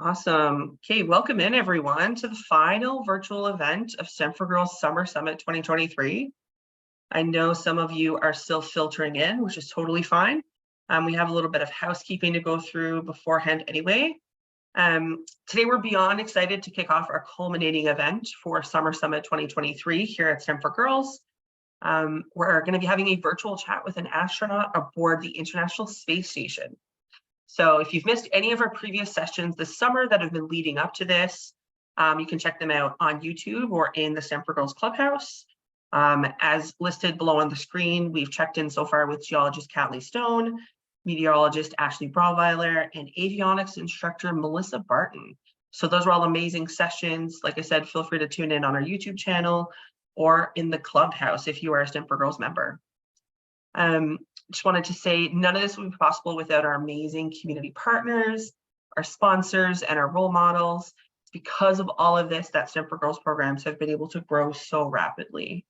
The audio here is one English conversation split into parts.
Awesome. Okay, welcome in everyone to the final virtual event of STEM for Girls Summer Summit 2023. I know some of you are still filtering in, which is totally fine. We have a little bit of housekeeping to go through beforehand anyway. Today we're beyond excited to kick off our culminating event for Summer Summit 2023 here at STEM for Girls. We're going to be having a virtual chat with an astronaut aboard the International Space Station. So if you've missed any of our previous sessions this summer that have been leading up to this, you can check them out on YouTube or in the STEM for Girls Clubhouse. As listed below on the screen, we've checked in so far with geologist Kathleen Stone, meteorologist Ashley Brauweiler, and avionics instructor Melissa Barton. So those were all amazing sessions. Like I said, feel free to tune in on our YouTube channel or in the Clubhouse if you are a STEM for Girls member. Just wanted to say none of this would be possible without our amazing community partners, our sponsors, and our role models. It's because of all of this that STEM for Girls programs have been able to grow so rapidly.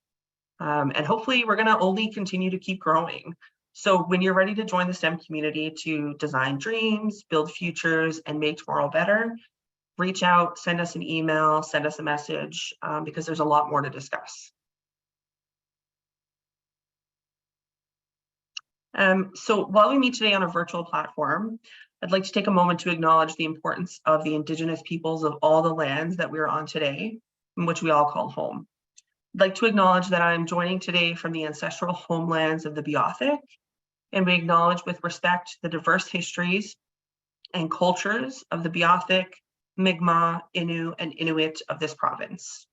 And hopefully we're going to only continue to keep growing. So when you're ready to join the STEM community to design dreams, build futures, and make tomorrow better, reach out, send us an email, send us a message, because there's a lot more to discuss. So while we meet today on a virtual platform, I'd like to take a moment to acknowledge the importance of the Indigenous peoples of all the lands that we're on today, in which we all call home. I'd like to acknowledge that I'm joining today from the ancestral homelands of the Beothuk, and we acknowledge with respect the diverse histories and cultures of the Beothuk, Mi'kmaq, Innu, and Inuit of this province.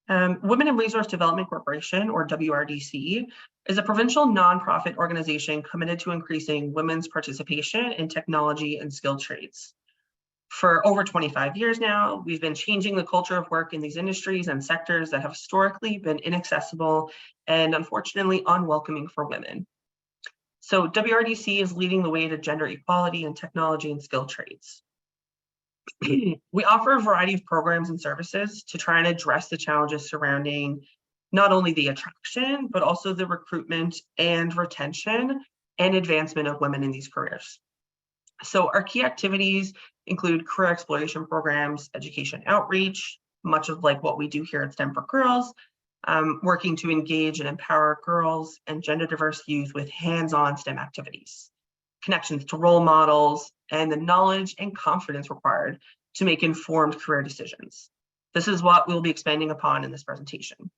Women in Resource Development Corporation, or WRDC, is a provincial nonprofit organization committed to increasing women's participation in technology and skilled trades. For over 25 years now, we've been changing the culture of work in these industries and sectors that have historically been inaccessible and unfortunately unwelcoming for women. So WRDC is leading the way to gender equality in technology and skilled trades. We offer a variety of programs and services to try and address the challenges surrounding not only the attraction, but also the recruitment and retention and advancement of women in these careers. So our key activities include career exploration programs, education outreach, much of like what we do here at STEM for Girls, working to engage and empower girls and gender diverse youth with hands-on STEM activities, connections to role models, and the knowledge and confidence required to make informed career decisions. This is what we'll be expanding upon in this presentation.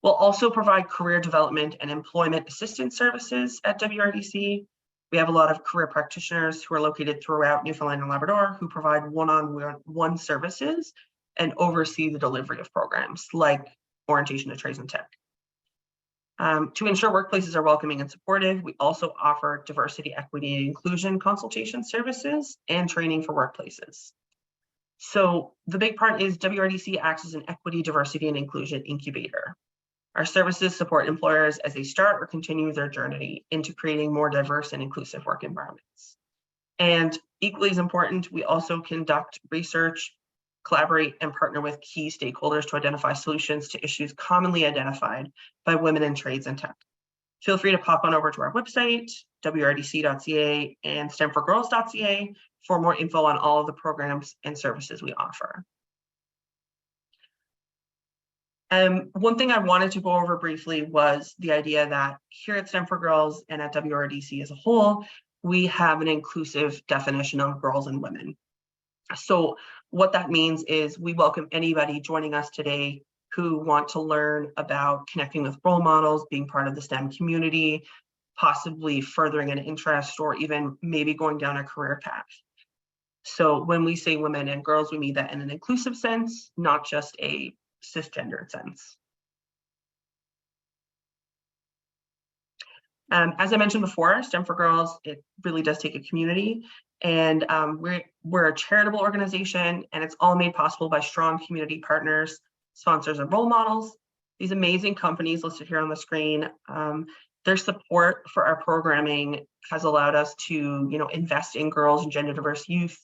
We'll also provide career development and employment assistance services at WRDC. We have a lot of career practitioners who are located throughout Newfoundland and Labrador who provide one-on-one services and oversee the delivery of programs like orientation to trades and tech. To ensure workplaces are welcoming and supportive, we also offer diversity, equity, and inclusion consultation services and training for workplaces. So the big part is WRDC acts as an equity, diversity, and inclusion incubator. Our services support employers as they start or continue their journey into creating more diverse and inclusive work environments. And equally as important, we also conduct research, collaborate, and partner with key stakeholders to identify solutions to issues commonly identified by women in trades and tech. Feel free to pop on over to our website, wrdc.ca and STEMforGirls.ca for more info on all of the programs and services we offer. One thing I wanted to go over briefly was the idea that here at STEM for Girls and at WRDC as a whole, we have an inclusive definition of girls and women. So what that means is we welcome anybody joining us today who want to learn about connecting with role models, being part of the STEM community, possibly furthering an interest, or even maybe going down a career path. So when we say women and girls, we mean that in an inclusive sense, not just a cisgendered sense. As I mentioned before, STEM for Girls, it really does take a community, and we're a charitable organization, and it's all made possible by strong community partners, sponsors, and role models. These amazing companies listed here on the screen, their support for our programming has allowed us to, invest in girls and gender diverse youth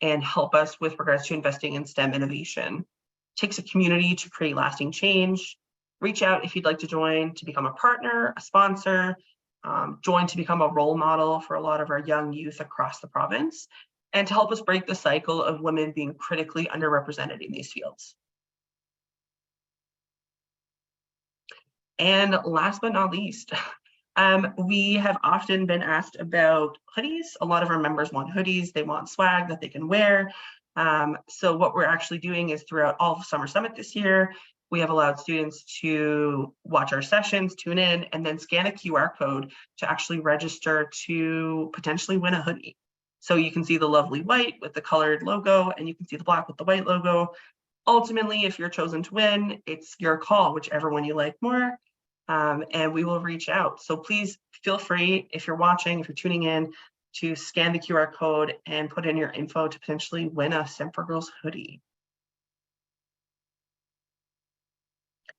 and help us with regards to investing in STEM innovation. It takes a community to create lasting change. Reach out if you'd like to join, to become a partner, a sponsor, join to become a role model for a lot of our young youth across the province, and to help us break the cycle of women being critically underrepresented in these fields. And last but not least, we have often been asked about hoodies. A lot of our members want hoodies. They want swag that they can wear. So what we're actually doing is throughout all of Summer Summit this year, we have allowed students to watch our sessions, tune in, and then scan a QR code to actually register to potentially win a hoodie. So you can see the lovely white with the colored logo, and you can see the black with the white logo. Ultimately, if you're chosen to win, it's your call, whichever one you like more, and we will reach out. So please feel free, if you're watching, if you're tuning in, to scan the QR code and put in your info to potentially win a STEMforGIRLS hoodie.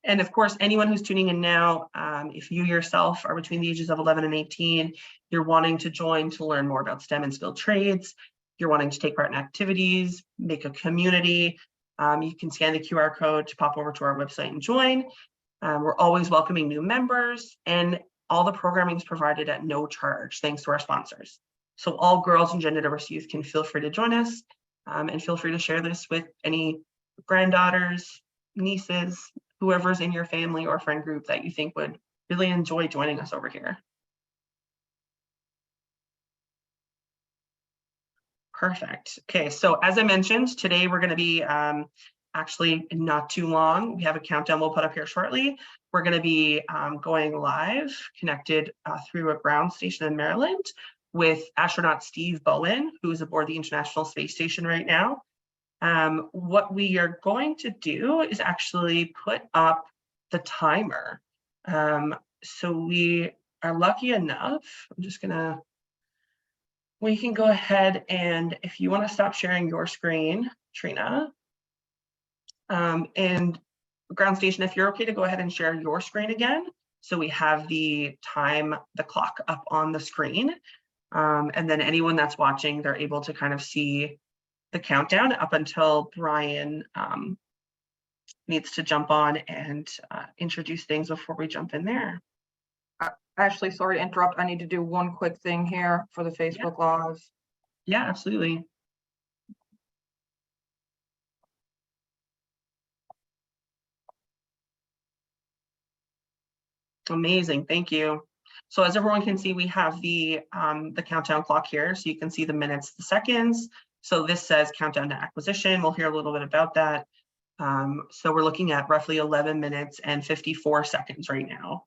And of course, anyone who's tuning in now, if you yourself are between the ages of 11 and 18, you're wanting to join to learn more about STEM and skilled trades, you're wanting to take part in activities, make a community, you can scan the QR code to pop over to our website and join. We're always welcoming new members, and all the programming is provided at no charge, thanks to our sponsors. So all girls and gender diverse youth can feel free to join us, and feel free to share this with any granddaughters, nieces, whoever's in your family or friend group that you think would really enjoy joining us over here. Perfect. Okay, so as I mentioned, today we're going to be actually not too long. We have a countdown we'll put up here shortly. We're going to be going live, connected through a ground station in Maryland with astronaut Steve Bowen, who is aboard the International Space Station right now. What we are going to do is actually put up the timer. So we are lucky enough, I'm just gonna, we can go ahead, and if you want to stop sharing your screen, Trina, and ground station, if you're okay to go ahead and share your screen again. So we have the time, the clock up on the screen. And then anyone that's watching, they're able to kind of see the countdown up until Brian needs to jump on and introduce things before we jump in there. Ashley, sorry to interrupt. I need to do one quick thing here for the Facebook Live. Yeah, absolutely. Amazing, thank you. So as everyone can see, we have the countdown clock here, so you can see the minutes, the seconds. So this says countdown to acquisition. We'll hear a little bit about that. So we're looking at roughly 11 minutes and 54 seconds right now.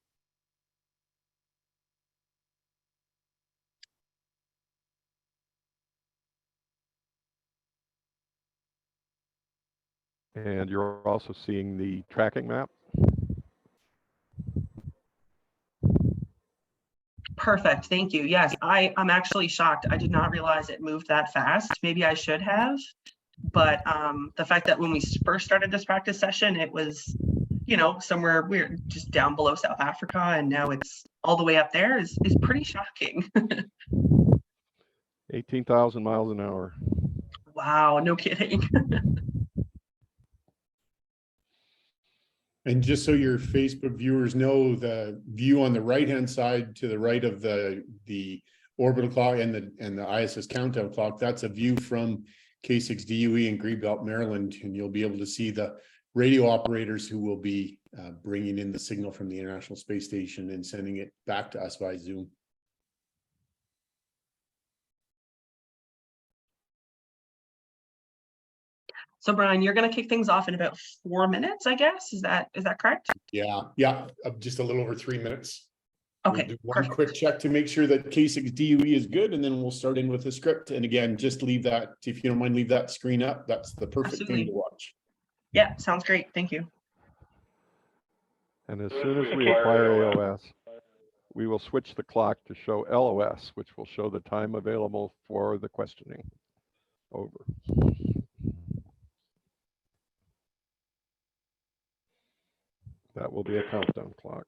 And you're also seeing the tracking map. Perfect, thank you. Yes, I'm actually shocked. I did not realize it moved that fast. Maybe I should have, but the fact that when we first started this practice session, it was, you know, somewhere we're just down below South Africa, and now it's all the way up there is pretty shocking. 18,000 miles an hour. Wow, no kidding. And just so your Facebook viewers know, the view on the right-hand side to the right of the orbital clock and the ISS countdown clock, that's a view from K6DUE in Greenbelt, Maryland, and you'll be able to see the radio operators who will be bringing in the signal from the International Space Station and sending it back to us by Zoom. So Brian, you're going to kick things off in about 4 minutes, I guess. Is that correct? Yeah, just a little over 3 minutes. Okay, we'll do one perfect. quick check to make sure that K6DUE is good, and then we'll start in with the script. And again, just leave that, if you don't mind, leave that screen up. That's the perfect Absolutely. thing to watch. Yeah, sounds great. Thank you. And as soon as we acquire AOS, we will switch the clock to show LOS, which will show the time available for the questioning. Over. That will be a countdown clock.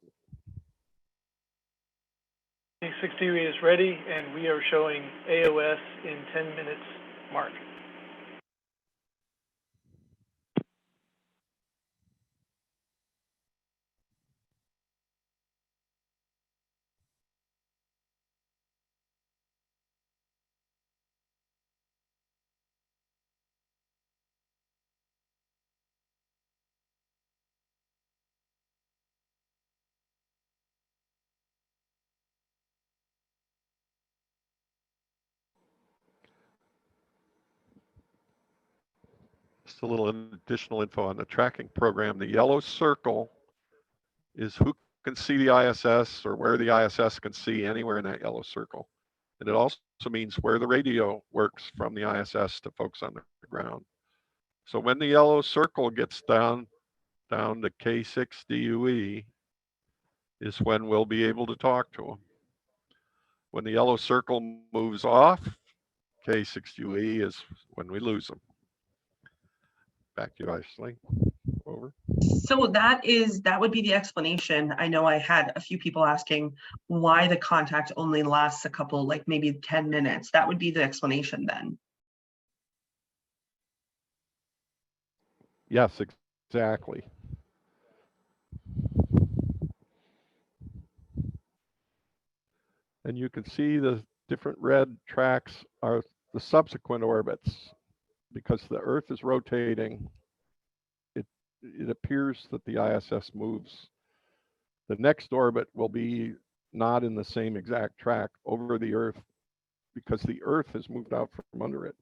K6DUE is ready, and we are showing AOS in 10 minutes mark. Just a little additional info on the tracking program. The yellow circle is who can see the ISS or where the ISS can see anywhere in that yellow circle. And it also means where the radio works from the ISS to folks on the ground. So when the yellow circle gets down to K6 DUE is when we'll be able to talk to them. When the yellow circle moves off K6 DUE is when we lose them. Back to you, Ashley. Over. So that would be the explanation. I know I had a few people asking why the contact only lasts a couple, like maybe 10 minutes. That would be the explanation then. Yes, exactly. And you can see the different red tracks are the subsequent orbits. Because the Earth is rotating, it appears that the ISS moves. The next orbit will be not in the same exact track over the Earth because the Earth has moved out from under it.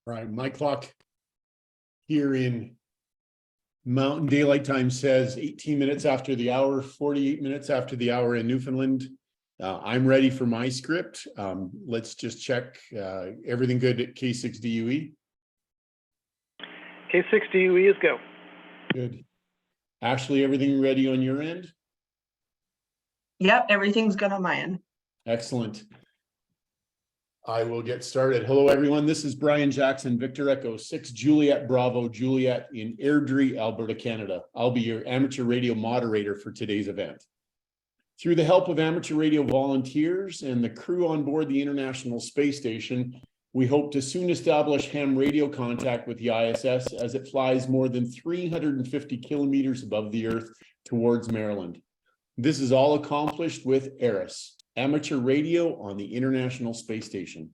Right, my clock here in Mountain Daylight Time says 18 minutes after the hour, 48 minutes after the hour in Newfoundland. I'm ready for my script. Let's just check everything good at K6 DUE. K6 DUE is go. Good. Ashley, everything ready on your end? Yep, everything's good on my end. Excellent. I will get started. Hello, everyone. This is Brian Jackson, Victor Echo 6 Juliet Bravo Juliet in Airdrie, Alberta, Canada. I'll be your amateur radio moderator for today's event. Through the help of amateur radio volunteers and the crew on board the International Space Station, we hope to soon establish ham radio contact with the ISS as it flies more than 350 kilometers above the Earth towards Maryland. This is all accomplished with ARIS, amateur radio on the International Space Station.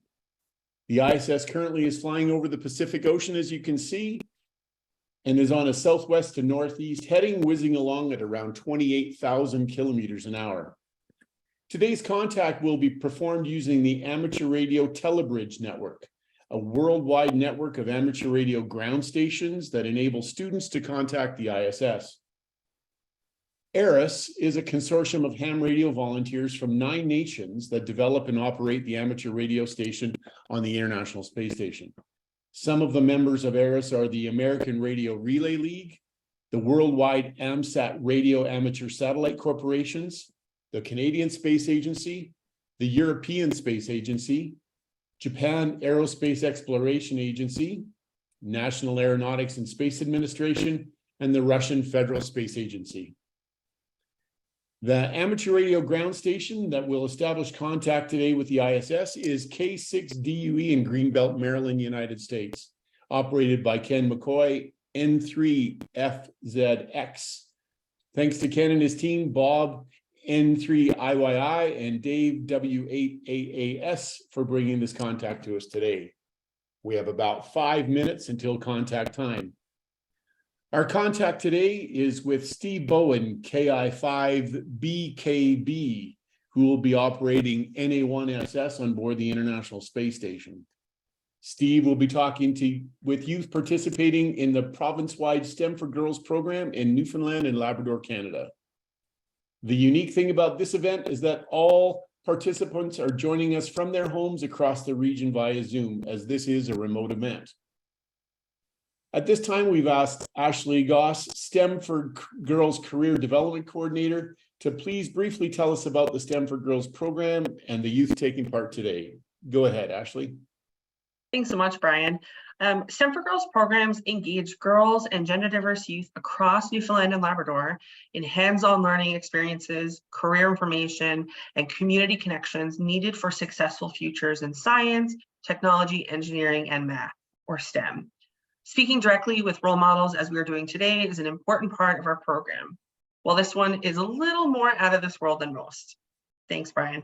The ISS currently is flying over the Pacific Ocean, as you can see, and is on a southwest to northeast heading, whizzing along at around 28,000 kilometers an hour. Today's contact will be performed using the Amateur Radio Telebridge Network, a worldwide network of amateur radio ground stations that enable students to contact the ISS. ARIS is a consortium of ham radio volunteers from 9 nations that develop and operate the amateur radio station on the International Space Station. Some of the members of ARIS are the American Radio Relay League, the worldwide AMSAT Radio Amateur Satellite Corporations, the Canadian Space Agency, the European Space Agency, Japan Aerospace Exploration Agency, National Aeronautics and Space Administration, and the Russian Federal Space Agency. The amateur radio ground station that will establish contact today with the ISS is K6 DUE in Greenbelt, Maryland, United States, operated by Ken McCoy, N3FZX. Thanks to Ken and his team, Bob, N3IYI, and Dave, W8AAS, for bringing this contact to us today. We have about 5 minutes until contact time. Our contact today is with Steve Bowen, KI5BKB, who will be operating NA1SS on board the International Space Station. Steve will be talking with youth participating in the province-wide STEM for Girls program in Newfoundland and Labrador, Canada. The unique thing about this event is that all participants are joining us from their homes across the region via Zoom, as this is a remote event. At this time, we've asked Ashley Goss, STEM for Girls Career Development Coordinator, to please briefly tell us about the STEM for Girls program and the youth taking part today. Go ahead, Ashley. Thanks so much, Brian. STEM for Girls programs engage girls and gender diverse youth across Newfoundland and Labrador in hands-on learning experiences, career information, and community connections needed for successful futures in science, technology, engineering, and math, or STEM. Speaking directly with role models, as we are doing today, is an important part of our program. While this one is a little more out of this world than most. Thanks, Brian.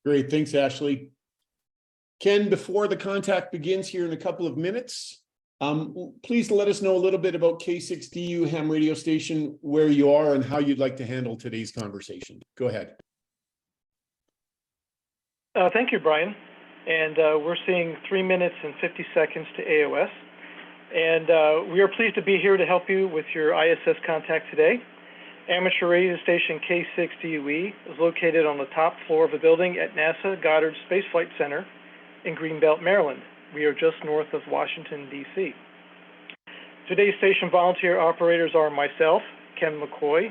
Great, thanks, Ashley. Ken, before the contact begins here in a couple of minutes, please let us know a little bit about K6DU ham radio station, where you are and how you'd like to handle today's conversation. Go ahead. Thank you, Brian. And we're seeing 3 minutes and 50 seconds to AOS. And we are pleased to be here to help you with your ISS contact today. Amateur radio station K6DUE is located on the top floor of a building at NASA Goddard Space Flight Center in Greenbelt, Maryland. We are just north of Washington, D.C. Today's station volunteer operators are myself, Ken McCoy,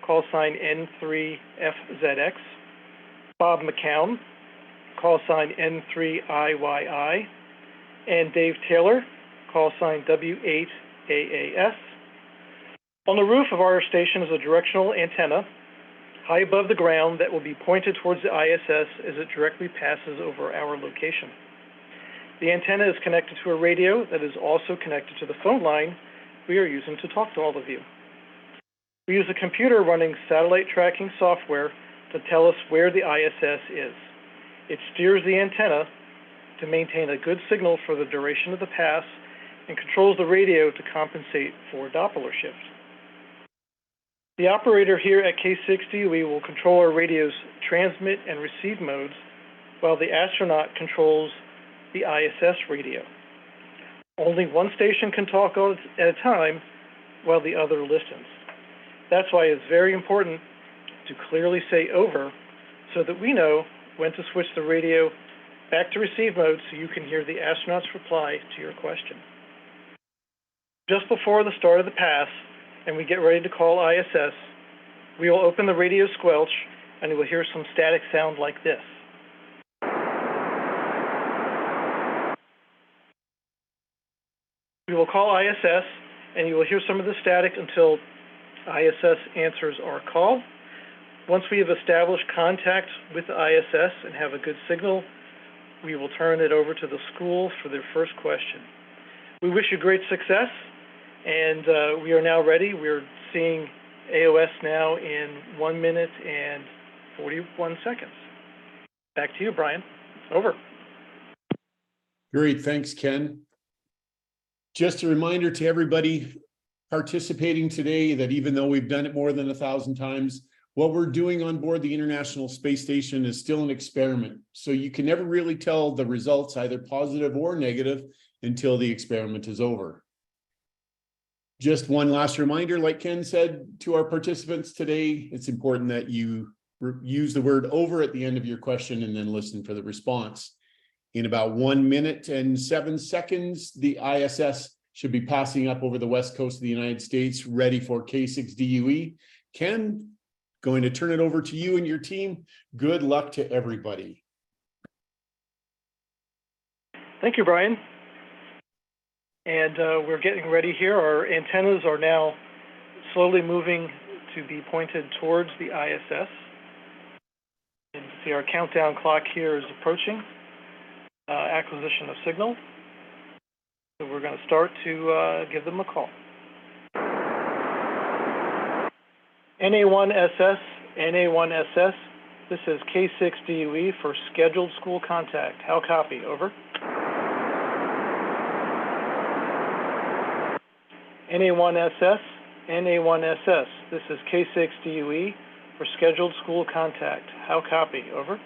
call sign N3FZX, Bob McCown, call sign N3IYI, and Dave Taylor, call sign W8AAS. On the roof of our station is a directional antenna high above the ground that will be pointed towards the ISS as it directly passes over our location. The antenna is connected to a radio that is also connected to the phone line we are using to talk to all of you. We use a computer running satellite tracking software to tell us where the ISS is. It steers the antenna to maintain a good signal for the duration of the pass and controls the radio to compensate for Doppler shift. The operator here at K6DUE will control our radio's transmit and receive modes, while the astronaut controls the ISS radio. Only one station can talk at a time, while the other listens. That's why it's very important to clearly say over, so that we know when to switch the radio back to receive mode so you can hear the astronaut's reply to your question. Just before the start of the pass, and we get ready to call ISS, we will open the radio squelch and you will hear some static sound like this. We will call ISS and you will hear some of the static until ISS answers our call. Once we have established contact with the ISS and have a good signal, we will turn it over to the school for their first question. We wish you great success. And we are now ready. We're seeing AOS now in 1 minute and 41 seconds. Back to you, Brian. Over. Great, thanks, Ken. Just a reminder to everybody participating today that even though we've done it more than 1,000 times, what we're doing on board the International Space Station is still an experiment. So you can never really tell the results, either positive or negative, until the experiment is over. Just one last reminder, like Ken said to our participants today, it's important that you use the word over at the end of your question and then listen for the response. In about 1 minute and 7 seconds, the ISS should be passing up over the west coast of the United States, ready for K6DUE. Ken, going to turn it over to you and your team. Good luck to everybody. Thank you, Brian. And we're getting ready here. Our antennas are now slowly moving to be pointed towards the ISS. And you see our countdown clock here is approaching acquisition of signal. So we're going to start to give them a call. NA1SS, NA1SS, this is K6DUE for scheduled school contact. How copy? Over. NA1SS, NA1SS, this is K6DUE for scheduled school contact. How copy? Over.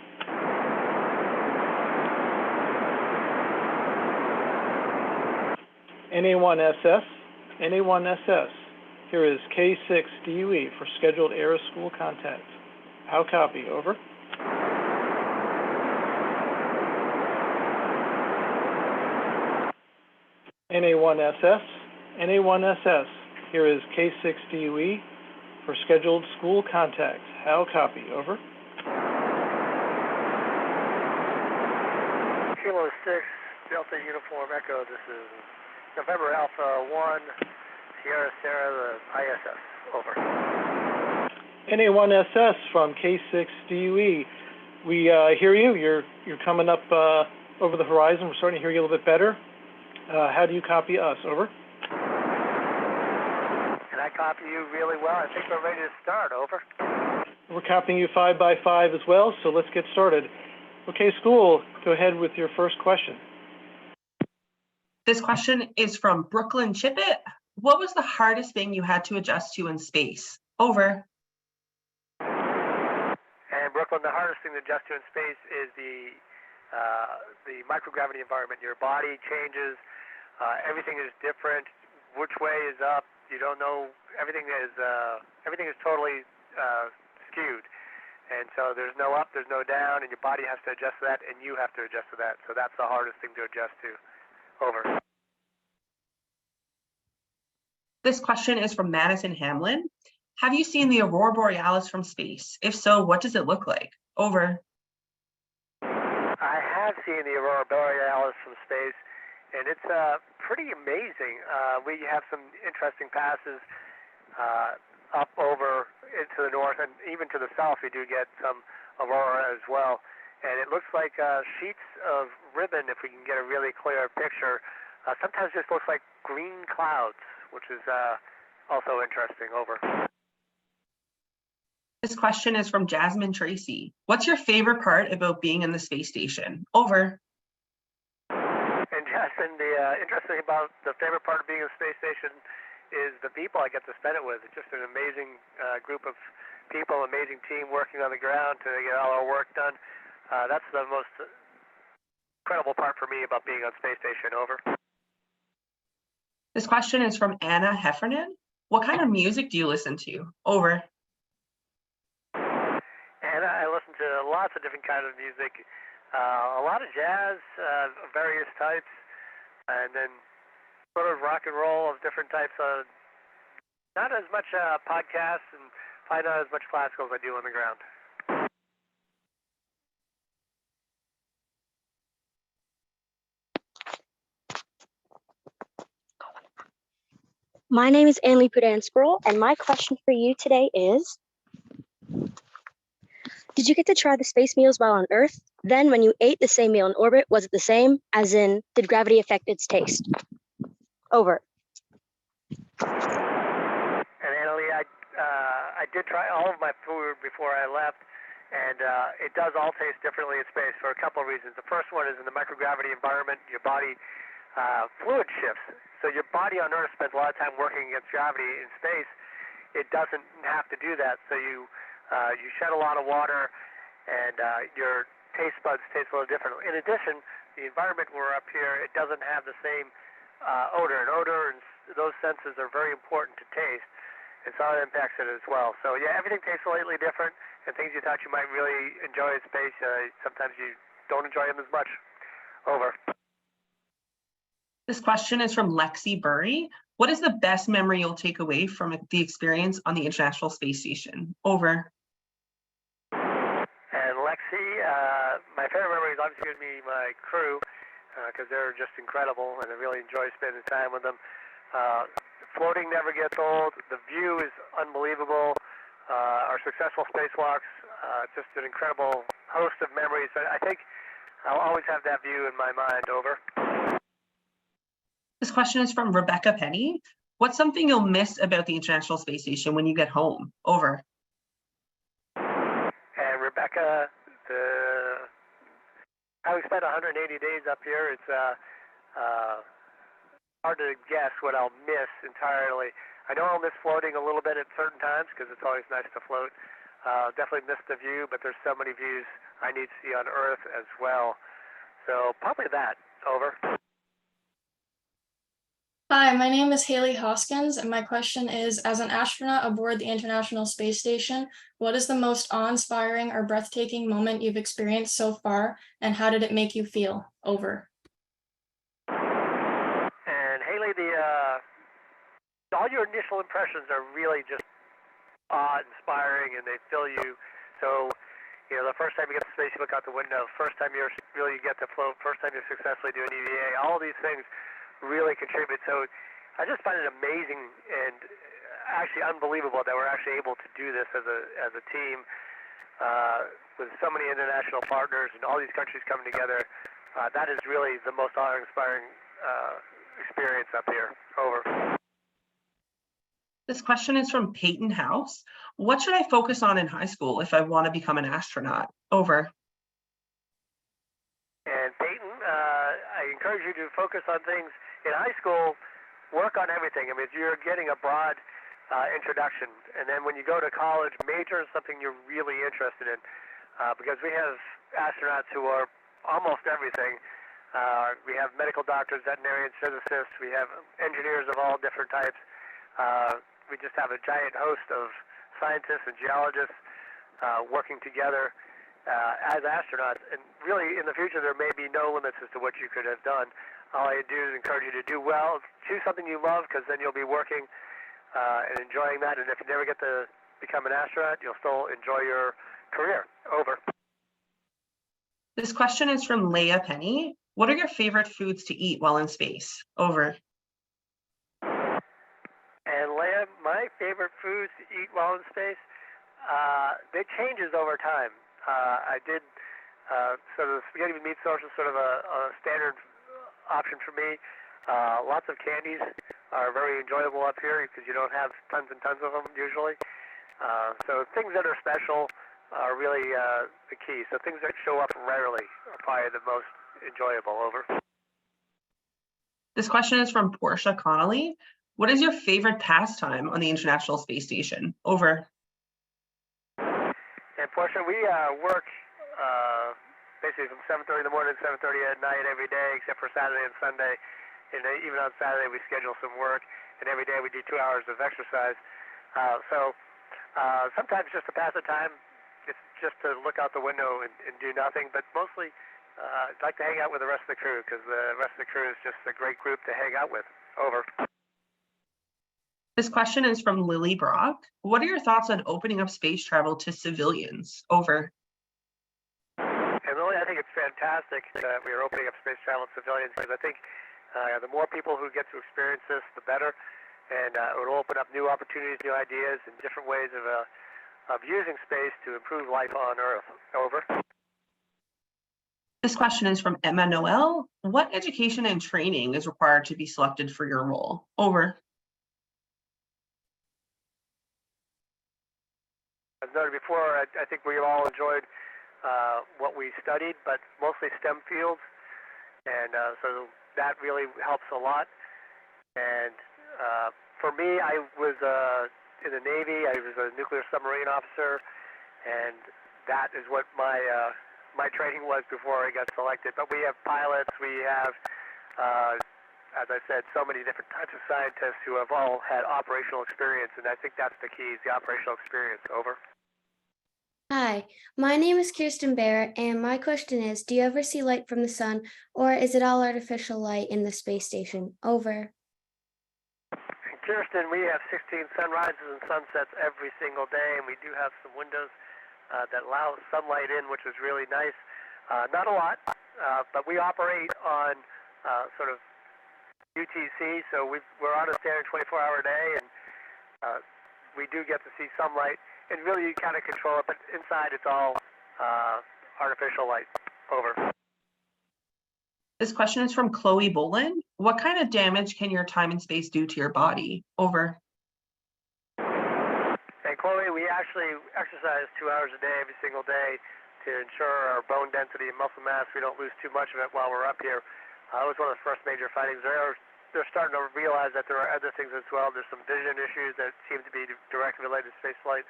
NA1SS, NA1SS, here is K6DUE for scheduled air-school contact. How copy? Over. NA1SS, NA1SS, here is K6DUE for scheduled school contact. How copy? Over. Kilo 6, Delta Uniform Echo, this is November Alpha 1, Sierra Sierra, the ISS, over. NA1SS from K6DUE. We hear you. You're coming up over the horizon. We're starting to hear you a little bit better. How do you copy us? Over. And I copy you really well. I think we're ready to start, over. We're copying you 5 by 5 as well, so let's get started. Okay, school, go ahead with your first question. This question is from Brooklyn Chippett. What was the hardest thing you had to adjust to in space? Over. And Brooklyn, the hardest thing to adjust to in space is the microgravity environment. Your body changes. Everything is different. Which way is up? You don't know. Everything is totally skewed. And so there's no up, there's no down, and your body has to adjust to that, and you have to adjust to that. So that's the hardest thing to adjust to. Over. This question is from Madison Hamlin. Have you seen the aurora borealis from space? If so, what does it look like? Over. I have seen the aurora borealis from space, and it's pretty amazing. We have some interesting passes up over into the north, and even to the south we do get some aurora as well. And it looks like sheets of ribbon, if we can get a really clear picture. Sometimes just looks like green clouds, which is also interesting. Over. This question is from Jasmine Tracy. What's your favorite part about being in the space station? Over. And Jasmine, the interesting about the favorite part of being in the space station is the people I get to spend it with. It's just an amazing group of people, amazing team working on the ground to get all our work done. That's the most incredible part for me about being on space station. Over. This question is from Anna Heffernan. What kind of music do you listen to? Over. And I listen to lots of different kinds of music, a lot of jazz, various types, and then sort of rock and roll of different types. Not as much podcasts and probably not as much classical as I do on the ground. My name is Anlie Pudansquirrel, and my question for you today is, did you get to try the space meals while on Earth? Then when you ate the same meal in orbit, was it the same? As in, did gravity affect its taste? Over. And Annalie, I did try all of my food before I left, and it does all taste differently in space for a couple of reasons. The first one is in the microgravity environment, your body fluid shifts. So your body on Earth spends a lot of time working against gravity. In space, it doesn't have to do that. So you shed a lot of water, and your taste buds taste a little different. In addition, the environment we're up here, it doesn't have the same odor. And odor and those senses are very important to taste, and so it impacts it as well. So yeah, everything tastes slightly different, and things you thought you might really enjoy in space, sometimes you don't enjoy them as much. Over. This question is from Lexi Burry. What is the best memory you'll take away from the experience on the International Space Station? Over. And Lexi, my favorite memory is obviously going to be my crew, because they're just incredible, and I really enjoy spending time with them. Floating never gets old. The view is unbelievable. Our successful spacewalks, just an incredible host of memories. I think I'll always have that view in my mind. Over. This question is from Rebecca Penny. What's something you'll miss about the International Space Station when you get home? Over. And Rebecca, having spent 180 days up here, it's hard to guess what I'll miss entirely. I know I'll miss floating a little bit at certain times because it's always nice to float. Definitely miss the view, but there's so many views I need to see on Earth as well. So probably that. Over. Hi, my name is Haley Hoskins, and my question is, as an astronaut aboard the International Space Station, what is the most awe-inspiring or breathtaking moment you've experienced so far, and how did it make you feel? Over. And Haley, all your initial impressions are really just awe-inspiring, and they fill you. So, the first time you get to space, you look out the window. First time you're really get to float, first time you successfully do an EVA, all these things really contribute. So I just find it amazing and actually unbelievable that we're actually able to do this as a team with so many international partners and all these countries coming together. That is really the most awe-inspiring experience up here. Over. This question is from Peyton House. What should I focus on in high school if I want to become an astronaut? Over. And Peyton, I encourage you to focus on things in high school. Work on everything. I mean, you're getting a broad introduction, and then when you go to college, major in something you're really interested in, because we have astronauts who are almost everything. We have medical doctors, veterinarians, physicists. We have engineers of all different types. We just have a giant host of scientists and geologists working together as astronauts. And really, in the future, there may be no limits as to what you could have done. All I do is encourage you to do well. Choose something you love, because then you'll be working and enjoying that. And if you never get to become an astronaut, you'll still enjoy your career. Over. This question is from Leah Penny. What are your favorite foods to eat while in space? Over. And Leah, my favorite foods to eat while in space, it changes over time. I did sort of spaghetti with meat sauce is sort of a standard option for me. Lots of candies are very enjoyable up here because you don't have tons and tons of them usually. So things that are special are really the key. So things that show up rarely are probably the most enjoyable. Over. This question is from Portia Connolly. What is your favorite pastime on the International Space Station? Over. And Portia, we work basically from 7:30 in the morning to 7:30 at night every day, except for Saturday and Sunday. And even on Saturday, we schedule some work, and every day we do 2 hours of exercise. So sometimes just to pass the time, it's just to look out the window and do nothing. But mostly, I'd like to hang out with the rest of the crew, because the rest of the crew is just a great group to hang out with. Over. This question is from Lily Brock. What are your thoughts on opening up space travel to civilians? Over. And Lily, I think it's fantastic that we are opening up space travel to civilians, because I think the more people who get to experience this, the better. And it will open up new opportunities, new ideas, and different ways of using space to improve life on Earth. Over. This question is from Emma Noel. What education and training is required to be selected for your role? Over. As noted before, I think we all enjoyed what we studied, but mostly STEM fields, and so that really helps a lot. And for me, I was in the Navy. I was a nuclear submarine officer, and that is what my training was before I got selected. But we have pilots, we have, as I said, so many different types of scientists who have all had operational experience, and I think that's the key, is the operational experience. Over. Hi, my name is Kirsten Barrett, and my question is, do you ever see light from the sun, or is it all artificial light in the space station? Over. Kirsten, we have 16 sunrises and sunsets every single day, and we do have some windows that allow sunlight in, which is really nice. Not a lot, but we operate on sort of UTC, so we're on a standard 24-hour day, and we do get to see some light. And really, you kind of control it, but inside it's all artificial light. Over. This question is from Chloe Bolin. What kind of damage can your time in space do to your body? Over. And Chloe, we actually exercise 2 hours a day, every single day, to ensure our bone density and muscle mass, we don't lose too much of it while we're up here. That was one of the first major findings. They're starting to realize that there are other things as well. There's some vision issues that seem to be directly related to space flight.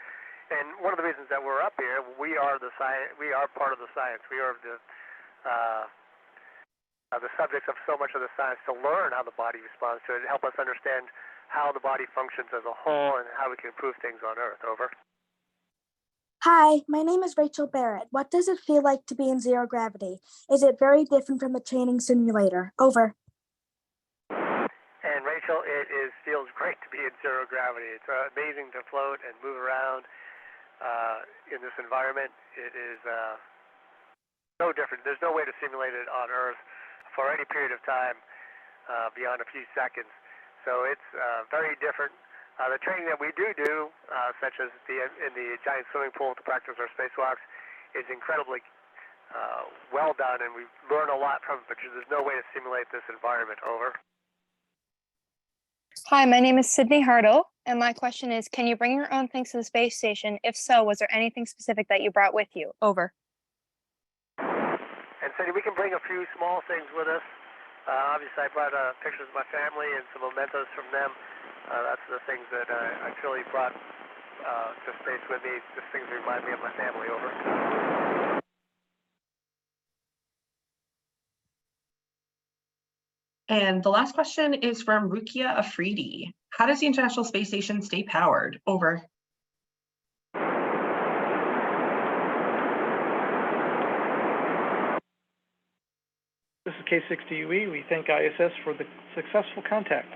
And one of the reasons that we're up here, we are the science. We are part of the science. We are the subjects of so much of the science, to learn how the body responds to it, and help us understand how the body functions as a whole and how we can improve things on Earth. Over. Hi, my name is Rachel Barrett. What does it feel like to be in zero gravity? Is it very different from the training simulator? Over. And Rachel, it feels great to be in zero gravity. It's amazing to float and move around in this environment. It is no different. There's no way to simulate it on Earth for any period of time beyond a few seconds. So it's very different. The training that we do, such as in the giant swimming pool to practice our spacewalks, is incredibly well done, and we learn a lot from it, but there's no way to simulate this environment. Over. Hi, my name is Sydney Hartle, and my question is, can you bring your own things to the space station? If so, was there anything specific that you brought with you? Over. And Sydney, we can bring a few small things with us. Obviously, I brought pictures of my family and some mementos from them. That's the things that I truly brought to space with me. Just things that remind me of my family. Over. And the last question is from Rukia Afridi. How does the International Space Station stay powered? Over. This is K6DUE. We thank ISS for the successful contact.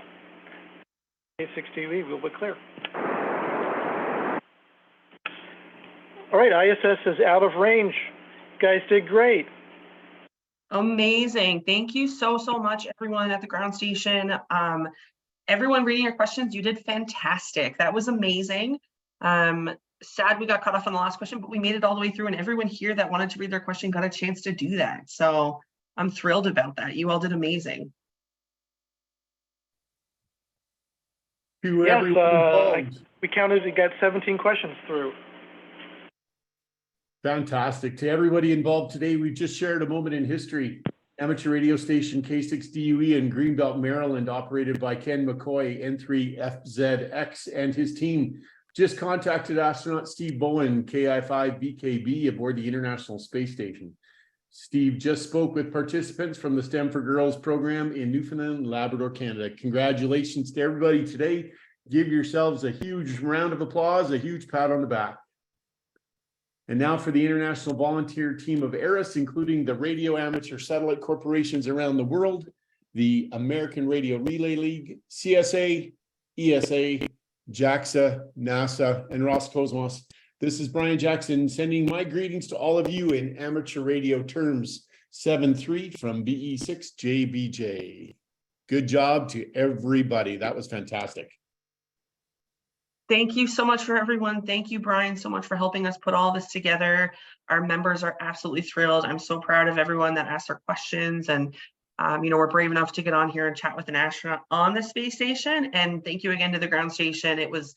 K6DUE, we'll be clear. All right, ISS is out of range. You guys did great. Amazing. Thank you so much, everyone at the ground station. Everyone reading your questions, you did fantastic. That was amazing. Sad we got cut off on the last question, but we made it all the way through, and everyone here that wanted to read their question got a chance to do that. So I'm thrilled about that. You all did amazing. Yes, we counted, we got 17 questions through. Fantastic. To everybody involved today, we've just shared a moment in history. Amateur radio station K6DUE in Greenbelt, Maryland, operated by Ken McCoy, N3FZX, and his team just contacted astronaut Steve Bowen, KI5BKB, aboard the International Space Station. Steve just spoke with participants from the STEM4Girls program in Newfoundland, Labrador, Canada. Congratulations to everybody today. Give yourselves a huge round of applause, a huge pat on the back. And now for the international volunteer team of ARIS, including the radio amateur satellite corporations around the world, the American Radio Relay League, CSA, ESA, JAXA, NASA, and Roscosmos. This is Brian Jackson sending my greetings to all of you in amateur radio terms. 7-3 from BE6JBJ. Good job to everybody. That was fantastic. Thank you so much for everyone. Thank you, Brian, so much for helping us put all this together. Our members are absolutely thrilled. I'm so proud of everyone that asked their questions, and we're brave enough to get on here and chat with an astronaut on the space station. And thank you again to the ground station. It was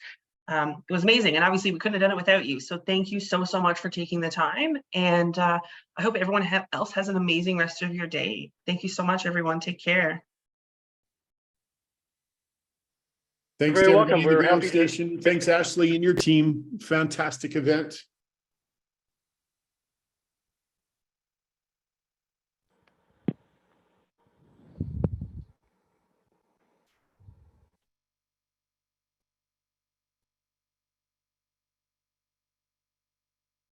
amazing, and obviously we couldn't have done it without you. So thank you so much for taking the time, and I hope everyone else has an amazing rest of your day. Thank you so much, everyone. Take care. Thanks to everybody in the ground station. Thanks, Ashley, and your team. Fantastic event.